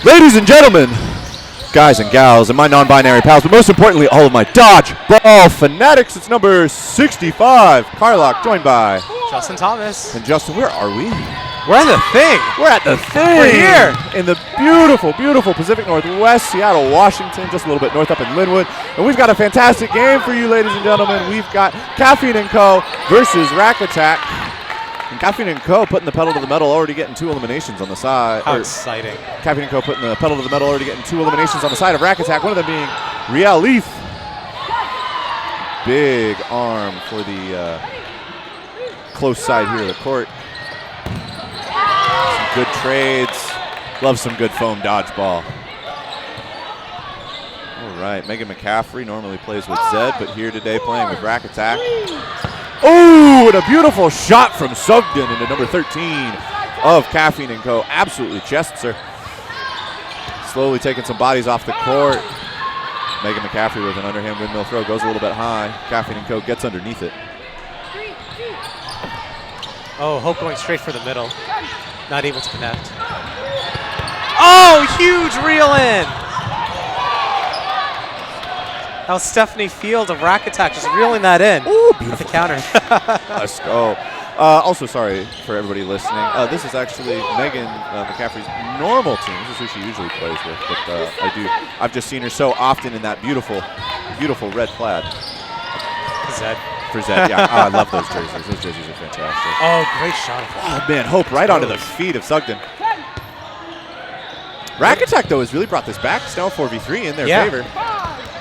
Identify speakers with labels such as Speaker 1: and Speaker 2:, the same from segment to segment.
Speaker 1: Ladies and gentlemen, guys and gals, and my non-binary pals, but most importantly, all of my dodgeball fanatics, it's number 65, Carlock, joined by
Speaker 2: Justin Thomas.
Speaker 1: And Justin, where are we?
Speaker 2: We're at the thing.
Speaker 1: We're at the thing.
Speaker 2: We're here.
Speaker 1: In the beautiful, beautiful Pacific Northwest, Seattle, Washington, just a little bit north up in Linwood. And we've got a fantastic game for you, ladies and gentlemen. We've got Kaffeine & Co. versus Rack Attack. And Kaffeine & Co. putting the pedal to the metal, already getting 2 eliminations on the side.
Speaker 2: How exciting.
Speaker 1: Kaffeine & Co. putting the pedal to the metal, already getting 2 eliminations on the side of Rack Attack, one of them being Real Leaf. Big arm for the close side here of the court. Some good trades. Love some good foam dodgeball. All right, Megan McCaffrey normally plays with Zed, but here today playing with Rack Attack. Oh, and a beautiful shot from Sugden into number 13 of Kaffeine & Co. Absolutely chests her. Slowly taking some bodies off the court. Megan McCaffrey with an underhand windmill throw. Goes a little bit high. Kaffeine & Co. gets underneath it.
Speaker 2: Oh, Hope going straight for the middle. Not able to connect. Oh, huge reel in. That was Stephanie Field of Rack Attack just reeling that in.
Speaker 1: Ooh,
Speaker 2: with the counter.
Speaker 1: Let's go. Also, sorry for everybody listening. This is actually Megan McCaffrey's normal team. This is who she usually plays with, but I've just seen her so often in that beautiful, beautiful red plaid.
Speaker 2: Zed.
Speaker 1: For Zed, yeah. I love those jerseys. Those jerseys are fantastic.
Speaker 2: Oh, great shot.
Speaker 1: Oh, man, Hope right onto the feet of Sugden. Rack Attack, though, has really brought this back. It's now a 4v3 in their favor.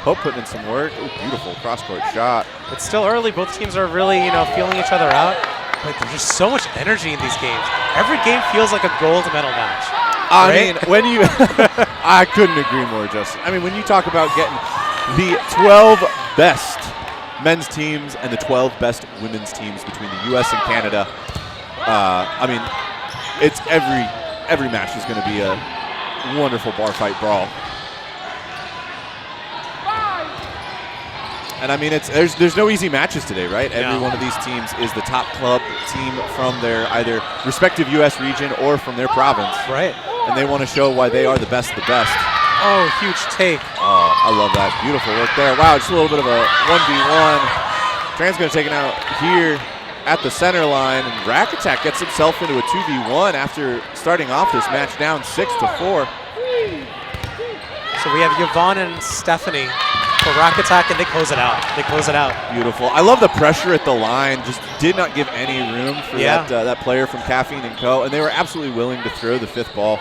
Speaker 1: Hope putting in some work. Ooh, beautiful cross-court shot.
Speaker 2: It's still early. Both teams are really, feeling each other out. But there's just so much energy in these games. Every game feels like a gold medal match.
Speaker 1: I mean, when you I couldn't agree more, Justin. I mean, when you talk about getting the 12 best men's teams and the 12 best women's teams between the U.S. and Canada, I mean, it's every match is going to be a wonderful bar fight brawl. And I mean, there's no easy matches today, right? Every one of these teams is the top club team from their either respective U.S. region or from their province.
Speaker 2: Right.
Speaker 1: And they want to show why they are the best of the best.
Speaker 2: Oh, huge take.
Speaker 1: Oh, I love that. Beautiful work there. Wow, just a little bit of a 1v1. Tran's going to take it out here at the center line. And Rack Attack gets himself into a 2v1 after starting off this match down 6-4.
Speaker 2: So we have Yvonne and Stephanie for Rack Attack, and they close it out.
Speaker 1: Beautiful. I love the pressure at the line. Just did not give any room for that player from Kaffeine & Co. And they were absolutely willing to throw the 5th ball,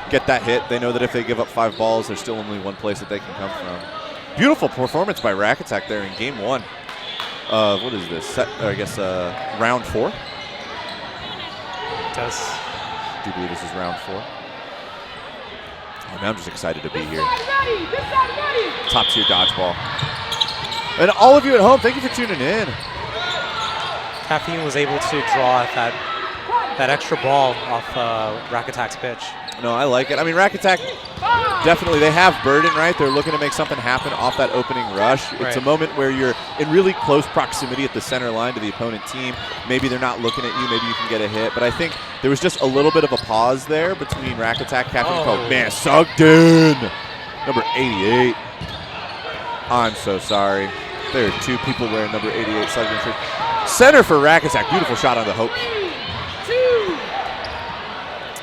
Speaker 1: get that hit. They know that if they give up 5 balls, there's still only one place that they can come from. Beautiful performance by Rack Attack there in game 1 of, what is this? Round 4?
Speaker 2: It does.
Speaker 1: I do believe this is round 4. Oh, man, I'm just excited to be here. Top tier dodgeball. And all of you at home, thank you for tuning in.
Speaker 2: Kaffeine was able to draw that extra ball off Rack Attack's pitch.
Speaker 1: No, I like it. I mean, Rack Attack, definitely, they have burden, right? They're looking to make something happen off that opening rush. It's a moment where you're in really close proximity at the center line to the opponent team. Maybe they're not looking at you. Maybe you can get a hit. But I think there was just a little bit of a pause there between Rack Attack, Kaffeine & Co. Man, Sugden, number 88. I'm so sorry. There are 2 people wearing number 88 Sugden shirt. Center for Rack Attack. Beautiful shot on the Hope.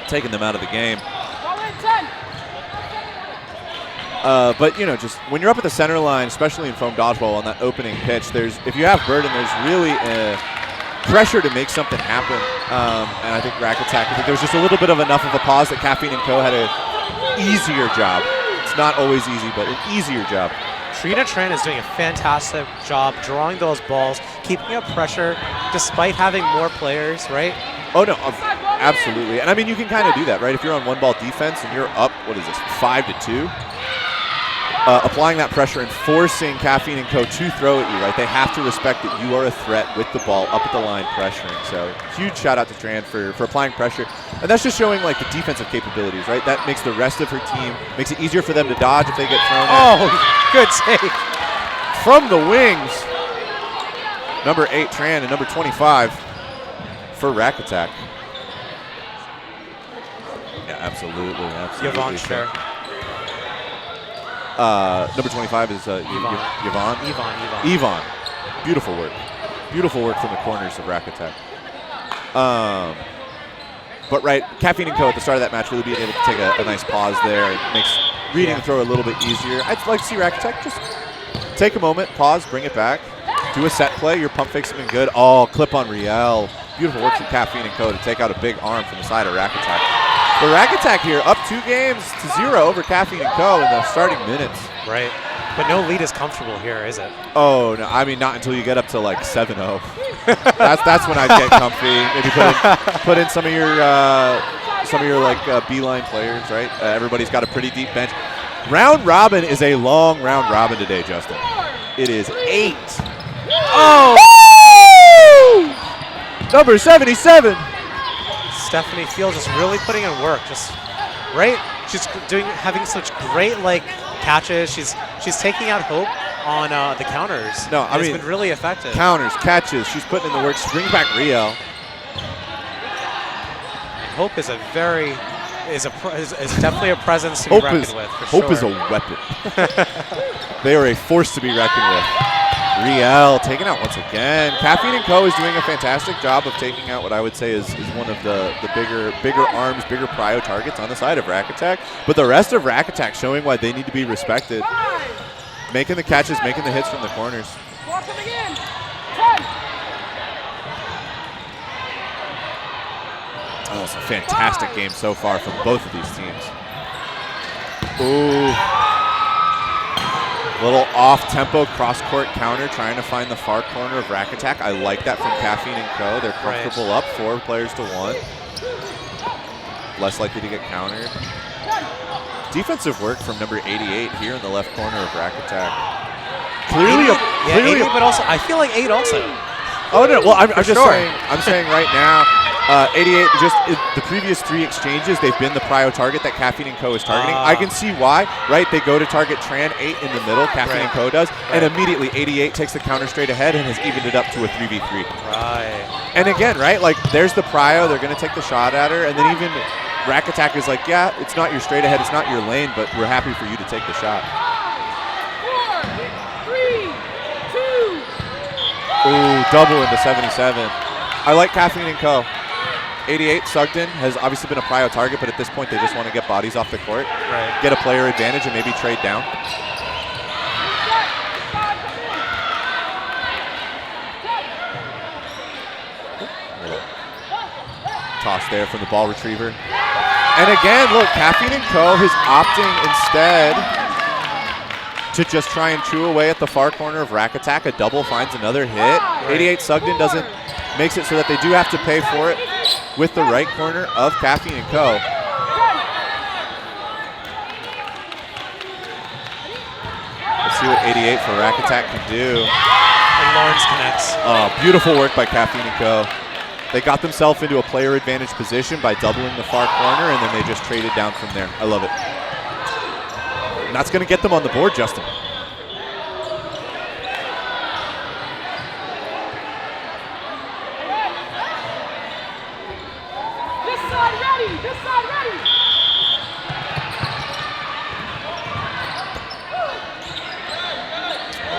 Speaker 1: Taking them out of the game. But, just when you're up at the center line, especially in foam dodgeball on that opening pitch, if you have burden, there's really pressure to make something happen. And I think Rack Attack, there was just a little bit of enough of a pause that Kaffeine & Co. had an easier job. It's not always easy, but an easier job.
Speaker 2: Trina Tran is doing a fantastic job drawing those balls, keeping up pressure despite having more players, right?
Speaker 1: Oh, no, absolutely. And, I mean, you can kind of do that, right? If you're on one-ball defense and you're up, 5-2, applying that pressure and forcing Kaffeine & Co. to throw at you, right? They have to respect that you are a threat with the ball up at the line pressuring. So, huge shout-out to Tran for applying pressure. And that's just showing, the defensive capabilities, right? That makes the rest of her team, makes it easier for them to dodge if they get thrown at.
Speaker 2: Oh, good save.
Speaker 1: From the wings, number 8, Tran, and number 25 for Rack Attack. Yeah, absolutely, absolutely.
Speaker 2: Yvonne Scher.
Speaker 1: Number 25 is Yvonne. Yvonne. Beautiful work. Beautiful work from the corners of Rack Attack. But right, Kaffeine and Co. at the start of that match really being able to take a nice pause there. It makes reading the throw a little bit easier. I'd like to see Rack Attack just take a moment, pause, bring it back, do a set play. Your pump fakes have been good. Oh, clip on Riel. Beautiful work from Kaffeine and Co. to take out a big arm from the side of Rack Attack. But Rack Attack here up 2-0 over Kaffeine and Co. in the starting minutes.
Speaker 2: Right. But no lead is comfortable here, is it?
Speaker 1: Oh, no. I mean, not until you get up to like 7-0. That's when I'd get comfy. Maybe put in some of your like beeline players, right? Everybody's got a pretty deep bench. Round robin is a long round robin today, Justin. It is 8. Oh! Number 77.
Speaker 2: Stephanie Field just really putting in work. Just right. She's having such great like catches. She's taking out Hope on the counters.
Speaker 1: No, I mean,
Speaker 2: it's been really effective.
Speaker 1: Counters, catches. She's putting in the work. She brings back Riel.
Speaker 2: Hope is definitely a presence to be reckoned with. For
Speaker 1: Hope
Speaker 2: sure.
Speaker 1: is a weapon. They are a force to be reckoned with. Riel taken out once again. Kaffeine and Co. is doing a fantastic job of taking out what I would say is one of the bigger arms, bigger prio targets on the side of Rack Attack. But the rest of Rack Attack showing why they need to be respected. Making the catches, making the hits from the corners. Oh, it's a fantastic game so far from both of these teams. Ooh. Little off-tempo cross-court counter trying to find the far corner of Rack Attack. I like that from Kaffeine and Co. They're comfortable up 4 players to 1. Less likely to get countered. Defensive work from number 88 here in the left corner of Rack Attack. Clearly,
Speaker 2: 80, but also I feel like 8 also.
Speaker 1: Oh no! Well, I'm just saying. I'm saying right now, 88. Just the previous 3 exchanges, they've been the prio target that Kaffeine and Co. is targeting. I can see why. Right? They go to target Tran 8 in the middle. Kaffeine and Co. does, and immediately 88 takes the counter straight ahead and has evened it up to a 3v3.
Speaker 2: Right.
Speaker 1: And again, right? Like there's the prio. They're going to take the shot at her, and then even Rack Attack is like, yeah, it's not your straight ahead, it's not your lane, but we're happy for you to take the shot.
Speaker 3: 4, 3, 2.
Speaker 1: Ooh, double into 77. I like Kaffeine and Co. 88, Sugden has obviously been a prio target, but at this point they just want to get bodies off the court, get a player advantage, and maybe trade down. Toss there from the ball retriever. And again, look, Kaffeine and Co. is opting instead to just try and chew away at the far corner of Rack Attack. A double finds another hit. 88 Sugden makes it so that they do have to pay for it with the right corner of Kaffeine and Co. Let's see what 88 for Rack Attack can do.
Speaker 2: And Lawrence connects.
Speaker 1: Oh, beautiful work by Kaffeine and Co. They got themselves into a player advantage position by doubling the far corner, and then they just traded down from there. I love it. And that's going to get them on the board, Justin.
Speaker 3: This side ready. This side ready.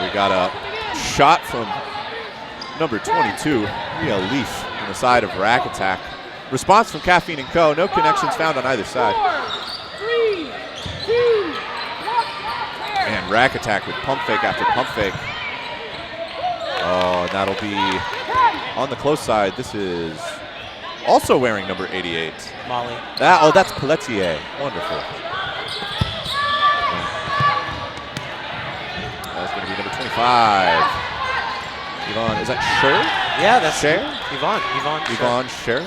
Speaker 1: We got a shot from number 22, Rhea Leaf, on the side of Rack Attack. Response from Kaffeine and Co. No connections found on either side.
Speaker 3: 4, 3, 2, 1.
Speaker 1: And Rack Attack with pump fake after pump fake. Oh, and that'll be on the close side. This is also wearing number 88.
Speaker 2: Molly.
Speaker 1: That's Pelletier. Wonderful. That's going to be number 25. Yvonne, is that Scher?
Speaker 2: Yeah, that's
Speaker 1: Scher?
Speaker 2: Yvonne
Speaker 1: Scher.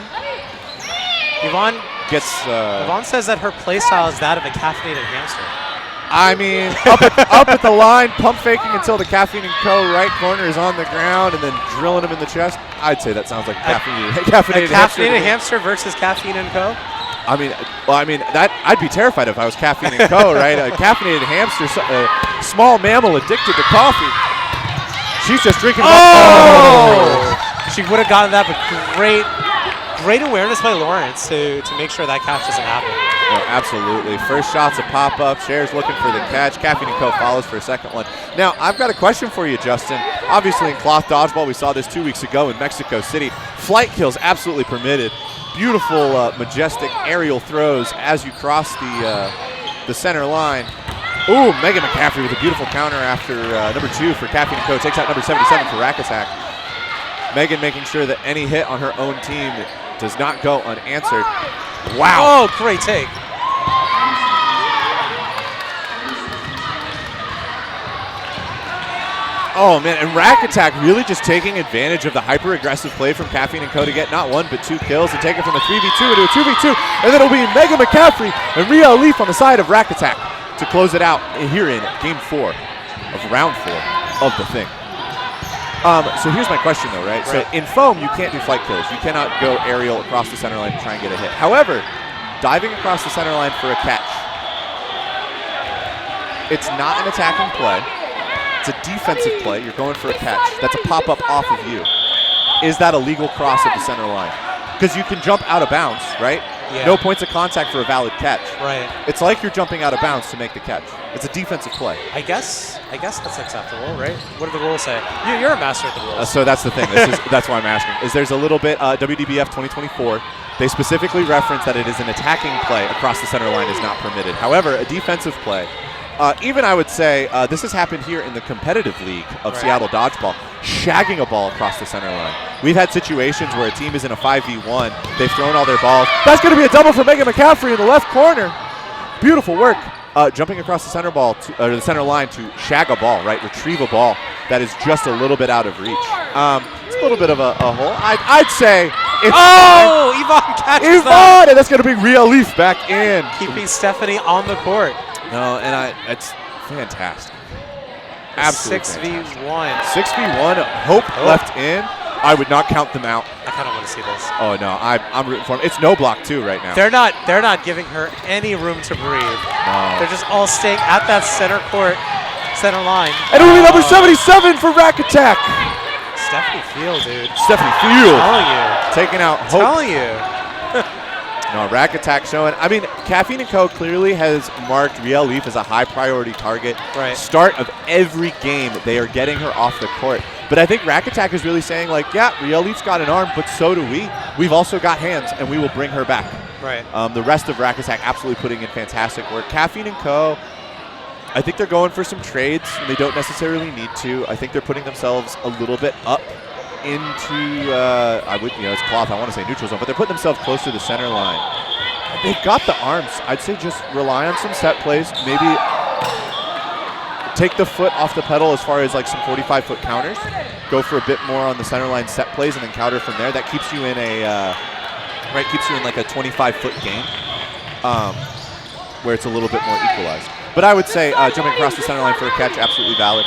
Speaker 2: Yvonne
Speaker 1: Gets.
Speaker 2: Yvonne says that her play style is that of a caffeinated hamster.
Speaker 1: I mean, up at the line, pump faking until the Kaffeine and Co. right corner is on the ground, and then drilling him in the chest. I'd say that sounds like caffeinated
Speaker 2: hamster versus Kaffeine and Co.
Speaker 1: I mean, that I'd be terrified if I was Kaffeine and Co. Right? A caffeinated hamster, a small mammal addicted to coffee. She's just drinking.
Speaker 2: She would have gotten that, but great awareness by Lawrence to make sure that catch doesn't happen.
Speaker 1: No, absolutely. First shot's a pop-up. Cher's looking for the catch. Kaffeine & Co. follows for a second one. Now, I've got a question for you, Justin. Obviously, in cloth dodgeball, we saw this 2 weeks ago in Mexico City. Flight kills absolutely permitted. Beautiful, majestic aerial throws as you cross the center line. Ooh, Megan McCaffrey with a beautiful counter after number 2 for Kaffeine & Co. Takes out number 77 for Rack Attack. Megan making sure that any hit on her own team does not go unanswered. Wow.
Speaker 2: Oh, great take.
Speaker 1: Oh, man, and Rack Attack really just taking advantage of the hyper-aggressive play from Kaffeine & Co. to get not 1 but 2 kills and take it from a 3v2 into a 2v2, and then it'll be Megan McCaffrey and Rhea Leaf on the side of Rack Attack to close it out here in Game 4 of Round 4 of the thing. So here's my question, though, right? So in foam, you can't do flight kills. You cannot go aerial across the center line and try and get a hit. However, diving across the center line for a catch, it's not an attacking play. It's a defensive play. You're going for a catch. That's a pop-up off of you. Is that a legal cross of the center line? Because you can jump out of bounds, right?
Speaker 2: Yeah.
Speaker 1: No points of contact for a valid catch.
Speaker 2: Right.
Speaker 1: It's like you're jumping out of bounds to make the catch. It's a defensive play.
Speaker 2: I guess that's acceptable, right? What do the rules say? You're a master at the rules.
Speaker 1: So that's the thing. That's why I'm asking. Is there's a little bit WDBF 2024. They specifically reference that it is an attacking play across the center line is not permitted. However, a defensive play. Even I would say this has happened here in the competitive league of Seattle Dodgeball, shagging a ball across the center line. We've had situations where a team is in a 5v1. They've thrown all their balls. That's going to be a double for Megan McCaffrey in the left corner. Beautiful work. Jumping across the center the center line to shag a ball, right? Retrieve a ball that is just a little bit out of reach. It's a little bit of a hole. I'd say it's
Speaker 2: Yvonne catches that.
Speaker 1: And that's going to bring Rhea Leaf back in.
Speaker 2: Keeping Stephanie on the court.
Speaker 1: No, and it's fantastic. Absolutely
Speaker 2: 6v1.
Speaker 1: 6v1. Hope left in. I would not count them out.
Speaker 2: I kind of want to see this.
Speaker 1: Oh no, I'm rooting for them. It's no block 2 right now.
Speaker 2: They're not giving her any room to breathe.
Speaker 1: No.
Speaker 2: They're just all staying at that center line.
Speaker 1: And it will be number 77 for Rack Attack.
Speaker 2: Stephanie Field, dude.
Speaker 1: Stephanie Field.
Speaker 2: Telling you.
Speaker 1: Taking out Hope.
Speaker 2: Telling you.
Speaker 1: No, Rack Attack showing. I mean, Kaffeine & Co. clearly has marked Rhea Leaf as a high priority target.
Speaker 2: Right.
Speaker 1: Start of every game, they are getting her off the court. But I think Rack Attack is really saying, like, yeah, Rhea Leaf's got an arm, but so do we. We've also got hands, and we will bring her back.
Speaker 2: Right.
Speaker 1: The rest of Rack Attack absolutely putting in fantastic work. Kaffeine & Co., I think they're going for some trades, and they don't necessarily need to. I think they're putting themselves a little bit up into, it's cloth, I want to say neutral zone, but they're putting themselves close to the center line. They've got the arms. I'd say just rely on some set plays, maybe take the foot off the pedal as far as like some 45-foot counters, go for a bit more on the center line set plays and then counter from there. That keeps you in like a 25-foot game where it's a little bit more equalized. But I would say jumping across the center line for a catch, absolutely valid.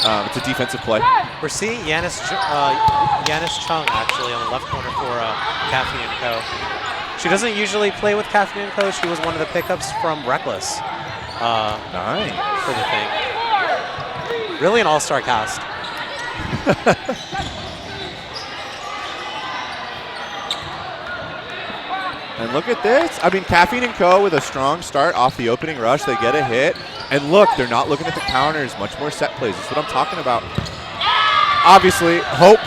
Speaker 1: It's a defensive play.
Speaker 2: We're seeing Yanis Chung actually on the left corner for Kaffeine & Co. She doesn't usually play with Kaffeine & Co. She was one of the pickups from Reckless.
Speaker 1: Nice.
Speaker 2: For the thing. Really an all-star cast.
Speaker 1: And look at this. I mean, Kaffeine & Co. with a strong start off the opening rush. They get a hit. And look, they're not looking at the counters. Much more set plays. That's what I'm talking about. Obviously, Hope.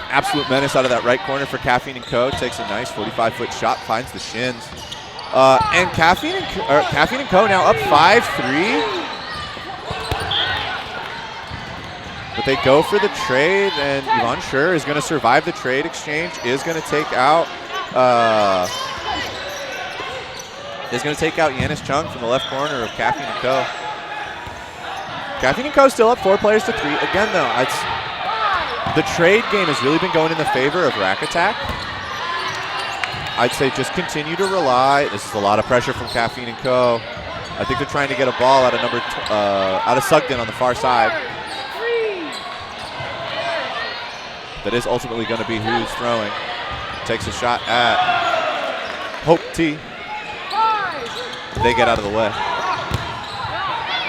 Speaker 1: Absolute menace out of that right corner for Kaffeine & Co. Takes a nice 45-foot shot, finds the shins. And Kaffeine & Co. now up 5-3. But they go for the trade, and Yvonne Schur is going to survive the trade exchange, is going to take out Yanis Chung from the left corner of Kaffeine & Co. Kaffeine & Co. still up 4 players to 3. Again, though, the trade game has really been going in the favor of Rack Attack. I'd say just continue to rely. This is a lot of pressure from Kaffeine & Co. I think they're trying to get a ball out of Sugden on the far side. That is ultimately going to be who's throwing. Takes a shot at Hope T. They get out of the way.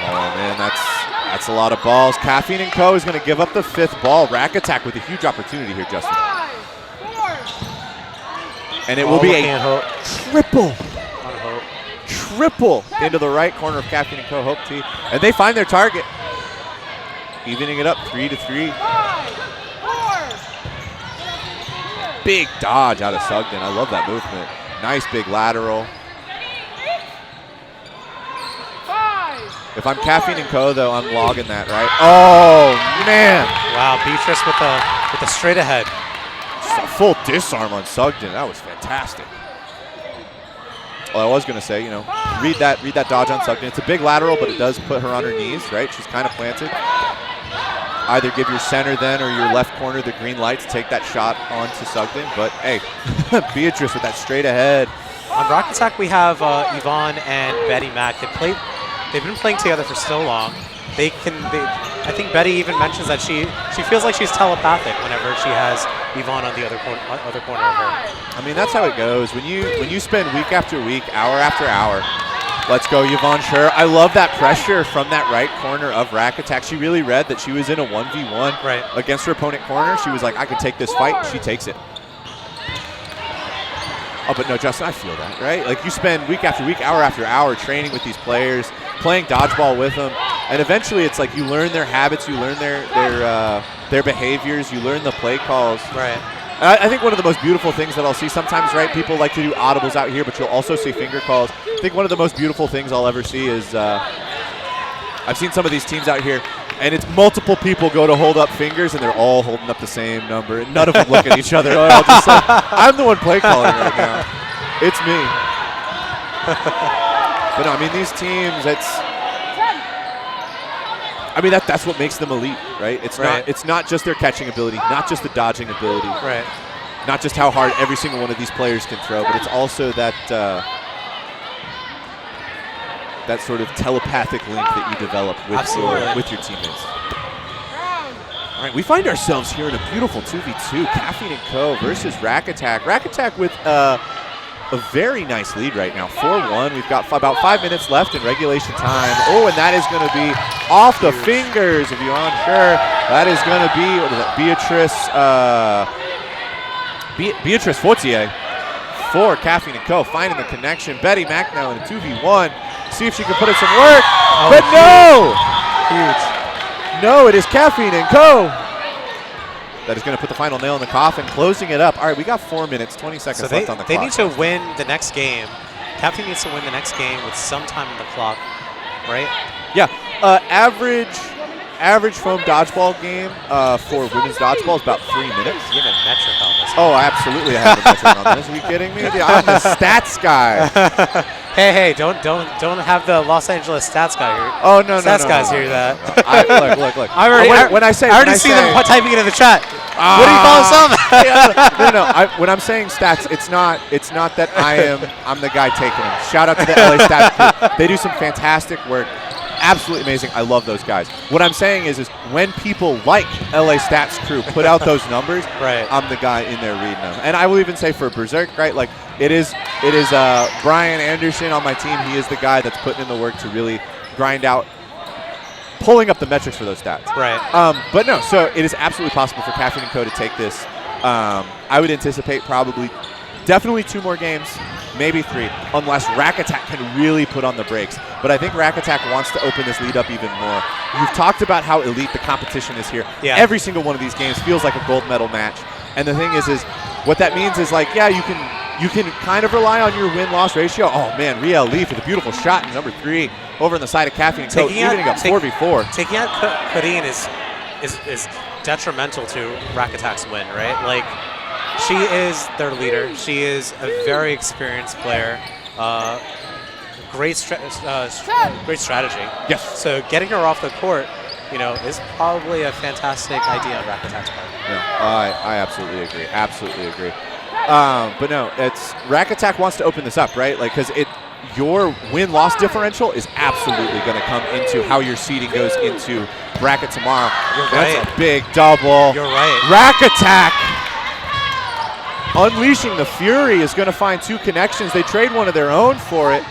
Speaker 1: Oh man, that's a lot of balls. Kaffeine & Co. is going to give up the 5th ball. Rack Attack with a huge opportunity here, Justin. And it will be a triple.
Speaker 2: On Hope.
Speaker 1: Triple into the right corner of Kaffeine and Co. Hope T. And they find their target. Evening it up 3-3.
Speaker 3: 5, 4.
Speaker 1: Big dodge out of Sugden. I love that movement. Nice big lateral.
Speaker 3: 5.
Speaker 1: If I'm Kaffeine and Co, though, I'm logging that, right? Oh, man.
Speaker 2: Wow, Beatrice with the straight ahead.
Speaker 1: Just a full disarm on Sugden. That was fantastic. Well, I was going to say, you know, read that dodge on Sugden. It's a big lateral, but it does put her on her knees, right? She's kind of planted. Either give your center then or your left corner the green light to take that shot onto Sugden. But, hey, Beatrice with that straight ahead.
Speaker 2: On Rock Attack, we have Yvonne and Betty Mack. They've been playing together for so long. I think Betty even mentions that she feels like she's telepathic whenever she has Yvonne on the other corner of her.
Speaker 1: I mean, that's how it goes. When you spend week after week, hour after hour, let's go, Yvonne, sure. I love that pressure from that right corner of Rack Attack. She really read that she was in a 1v1 against her opponent corner. She was like, I can take this fight. She takes it. Oh, but no, Justin, I feel that, right? Like, you spend week after week, hour after hour training with these players, playing dodgeball with them, and eventually it's like you learn their habits, you learn their behaviors, you learn the play calls.
Speaker 2: Right.
Speaker 1: And I think one of the most beautiful things that I'll see sometimes, right, people like to do audibles out here, but you'll also see finger calls. I think one of the most beautiful things I'll ever see is I've seen some of these teams out here, and it's multiple people go to hold up fingers, and they're all holding up the same number, and none of them look at each other. They're all just like, I'm the one play calling right now. It's me. But no, I mean, these teams, that's what makes them elite, right? It's not just their catching ability, not just the dodging ability,
Speaker 2: right?
Speaker 1: Not just how hard every single one of these players can throw, but it's also that that sort of telepathic link that you develop with your teammates. All right, we find ourselves here in a beautiful 2v2, Kaffeine and Co. versus Rack Attack. Rack Attack with a very nice lead right now, 4-1. We've got about 5 minutes left in regulation time. Oh, and that is going to be off the fingers of Yuan Sure. That is going to be, what is that, Beatrice Fortier for Kaffeine and Co. Finding the connection. Betty Mack now in a 2v1. See if she can put in some work.
Speaker 2: Oh,
Speaker 1: but no!
Speaker 2: Huge.
Speaker 1: No, it is Kaffeine and Co. That is going to put the final nail in the coffin, closing it up. All right, we got 4 minutes, 20 seconds left on the clock.
Speaker 2: They need to win the next game. Kaffeine needs to win the next game with some time on the clock, right?
Speaker 1: Yeah, average foam dodgeball game for women's dodgeball is about 3 minutes.
Speaker 2: You have a metric on this.
Speaker 1: Oh, absolutely, I have a metric on this. Are you kidding me? I'm the stats guy.
Speaker 2: Hey, don't have the Los Angeles stats guy here.
Speaker 1: Oh no,
Speaker 2: stats guys hear that.
Speaker 1: Look.
Speaker 2: I already see them typing it in the chat. What do you call us
Speaker 1: No. When I'm saying stats, it's not that I'm the guy taking them. Shout out to the LA Stats crew. They do some fantastic work. Absolutely amazing. I love those guys. What I'm saying is when people like LA Stats crew put out those numbers,
Speaker 2: right,
Speaker 1: I'm the guy in there reading them. And I will even say for Berserk, right? Like it is Brian Anderson on my team. He is the guy that's putting in the work to really grind out, pulling up the metrics for those stats.
Speaker 2: Right.
Speaker 1: But no, so it is absolutely possible for Kaffeine and Co. to take this. I would anticipate definitely 2 more games, maybe 3, unless Rack Attack can really put on the brakes. But I think Rack Attack wants to open this lead up even more. You've talked about how elite the competition is here. Yeah. Every single one of these games feels like a gold medal match. And the thing is what that means is like, yeah, you can kind of rely on your win-loss ratio. Oh man, Riel Lee for the beautiful shot in number 3 over on the side of Kaffeine and Co. Evening up 4v4.
Speaker 2: Taking out Kaffeine is detrimental to Rack Attack's win, right? Like, she is their leader. She is a very experienced player. Great strategy.
Speaker 1: Yes.
Speaker 2: So getting her off the court, is probably a fantastic idea on Rack Attack's part.
Speaker 1: Yeah, I absolutely agree. Absolutely agree. But no, Rack Attack wants to open this up, right? Like, because your win-loss differential is absolutely going to come into how your seeding goes into bracket tomorrow.
Speaker 2: You're right.
Speaker 1: That's a big double.
Speaker 2: You're right.
Speaker 1: Rack Attack unleashing the fury is going to find 2 connections. They trade one of their own for it.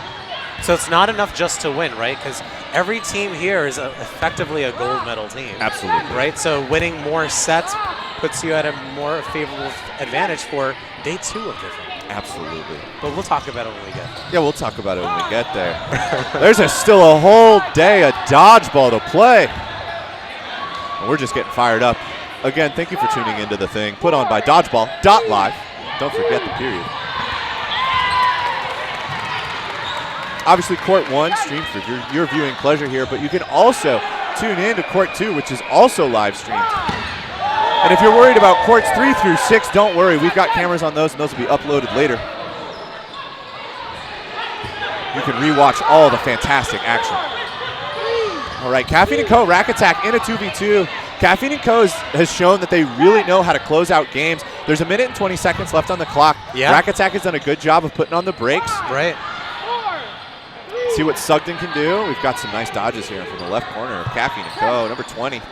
Speaker 2: So it's not enough just to win, right? Because every team here is effectively a gold medal team.
Speaker 1: Absolutely.
Speaker 2: Right? So winning more sets puts you at a more favorable advantage for day 2 of the thing.
Speaker 1: Absolutely.
Speaker 2: But we'll talk about it when we get there.
Speaker 1: Yeah, we'll talk about it when we get there. There's still a whole day of dodgeball to play. And we're just getting fired up. Again, thank you for tuning into the thing. Put on by Dodgeball.live. Don't forget the period. Obviously, Court 1 streamed for your viewing pleasure here, but you can also tune in to Court 2, which is also live streamed. And if you're worried about Courts 3 through 6, don't worry. We've got cameras on those, and those will be uploaded later. You can rewatch all the fantastic action. All right, Kaffeine & Co. Rack Attack in a 2v2. Kaffeine & Co. has shown that they really know how to close out games. There's 1 minute and 20 seconds left on the clock.
Speaker 2: Yeah.
Speaker 1: Rack Attack has done a good job of putting on the brakes.
Speaker 2: Right.
Speaker 1: See what Sugden can do. We've got some nice dodges here from the left corner of Kaffeine & Co., number 20.
Speaker 3: 5,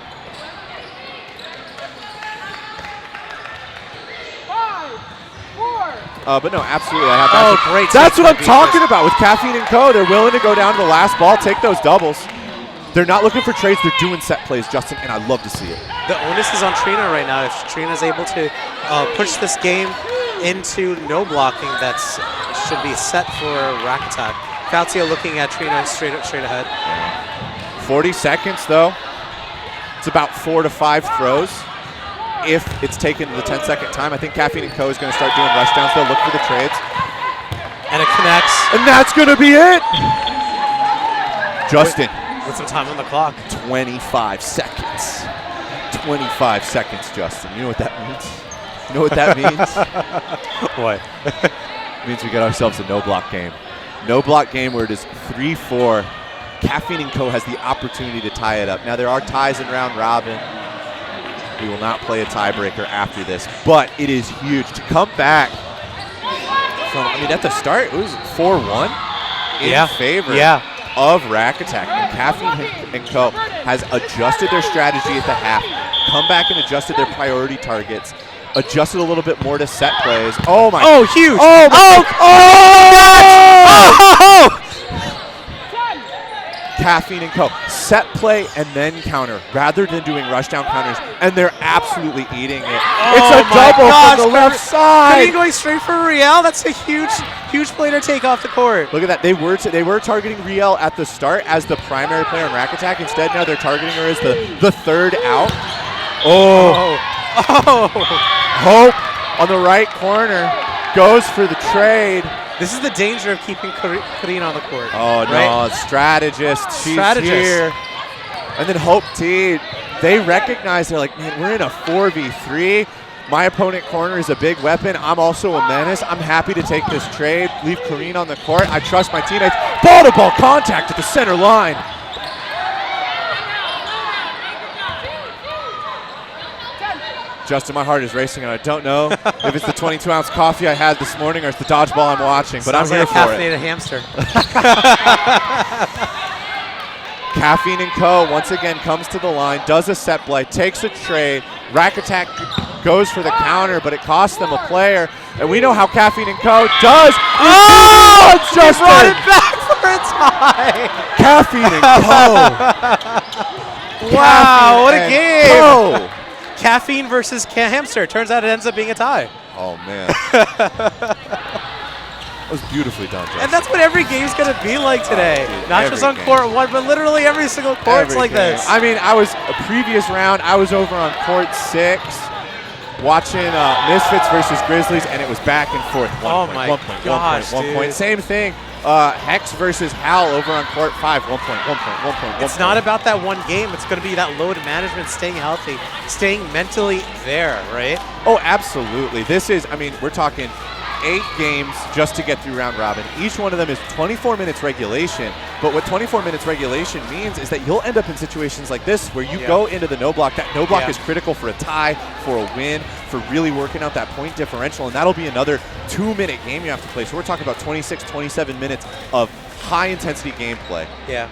Speaker 3: 4.
Speaker 1: But no, absolutely, I have that.
Speaker 2: Oh, great.
Speaker 1: That's what I'm talking about with Kaffeine & Co. They're willing to go down to the last ball, take those doubles. They're not looking for trades. They're doing set plays, Justin, and I love to see it.
Speaker 2: The onus is on Trina right now. If Trina's able to push this game into no blocking, that should be set for Rack Attack. Faucio looking at Trina straight ahead.
Speaker 1: 40 seconds, though. It's about 4 to 5 throws. If it's taken the 10-second time, I think Kaffeine & Co. is going to start doing rushdowns. They'll look for the trades.
Speaker 2: And it connects.
Speaker 1: And that's going to be it. Justin.
Speaker 2: With some time on the clock.
Speaker 1: 25 seconds. 25 seconds, Justin. You know what that means? You know what that means?
Speaker 2: What?
Speaker 1: It means we got ourselves a no-block game. No-block game where it is 3-4. Kaffeine & Co. has the opportunity to tie it up. Now, there are ties in round robin. We will not play a tiebreaker after this, but it is huge to come back from, I mean, at the start, it was 4-1 in favor of Rack Attack. And Kaffeine & Co. has adjusted their strategy at the half, come back and adjusted their priority targets, adjusted a little bit more to set plays. Oh, my.
Speaker 2: Oh, huge.
Speaker 1: Oh,
Speaker 2: Oh!
Speaker 1: Kaffeine & Co. Set play and then counter rather than doing rushdown counters, and they're absolutely eating it. It's a double from the left side.
Speaker 2: Kaffeine going straight for Riel. That's a huge play to take off the court.
Speaker 1: Look at that. They were targeting Riel at the start as the primary player in Rack Attack. Instead, now they're targeting her as the third out. Oh. Hope on the right corner goes for the trade.
Speaker 2: This is the danger of keeping Karina on the court.
Speaker 1: Oh, no,
Speaker 2: right?
Speaker 1: Strategist. She's here. And then Hope T, they recognize, they're like, man, we're in a 4v3. My opponent corner is a big weapon. I'm also a menace. I'm happy to take this trade, leave Karina on the court. I trust my teammates. Ball-to-ball contact at the center line. Justin, my heart is racing, and I don't know if it's the 22-ounce coffee I had this morning or it's the dodgeball I'm watching, but
Speaker 2: Sounds
Speaker 1: I'm here
Speaker 2: like
Speaker 1: for
Speaker 2: a caffeinated hamster.
Speaker 1: Kaffeine & Co. once again comes to the line, does a set play, takes a trade. Rack Attack goes for the counter, but it costs them a player. And we know how Kaffeine & Co. does.
Speaker 2: Oh!
Speaker 1: Justin!
Speaker 2: Brought it back for a tie!
Speaker 1: Caffeine & Co.
Speaker 2: Wow, what a
Speaker 1: Caffeine
Speaker 2: game!
Speaker 1: Co.
Speaker 2: Caffeine versus hamster. Turns out it ends up being a tie.
Speaker 1: Oh, man. That was beautifully done, Justin.
Speaker 2: And that's what every game's going to be like today.
Speaker 1: Dude,
Speaker 2: Not just on court 1, but literally every single court's like this.
Speaker 1: I mean, I was a previous round, I was over on court 6 watching Misfits versus Grizzlies, and it was back and forth.
Speaker 2: Oh my gosh,
Speaker 1: one point. Same thing. Hex versus Hal over on court 5. 1 point.
Speaker 2: It's not about that one game. It's going to be that load management, staying healthy, staying mentally there, right?
Speaker 1: Oh, absolutely. This is, I mean, we're talking 8 games just to get through round robin. Each one of them is 24 minutes regulation, but what 24 minutes regulation means is that you'll end up in situations like this where you go into the no block. That no block is critical for a tie, for a win, for really working out that point differential, and that'll be another 2-minute game you have to play. So we're talking about 26, 27 minutes of high-intensity gameplay.
Speaker 2: Yeah.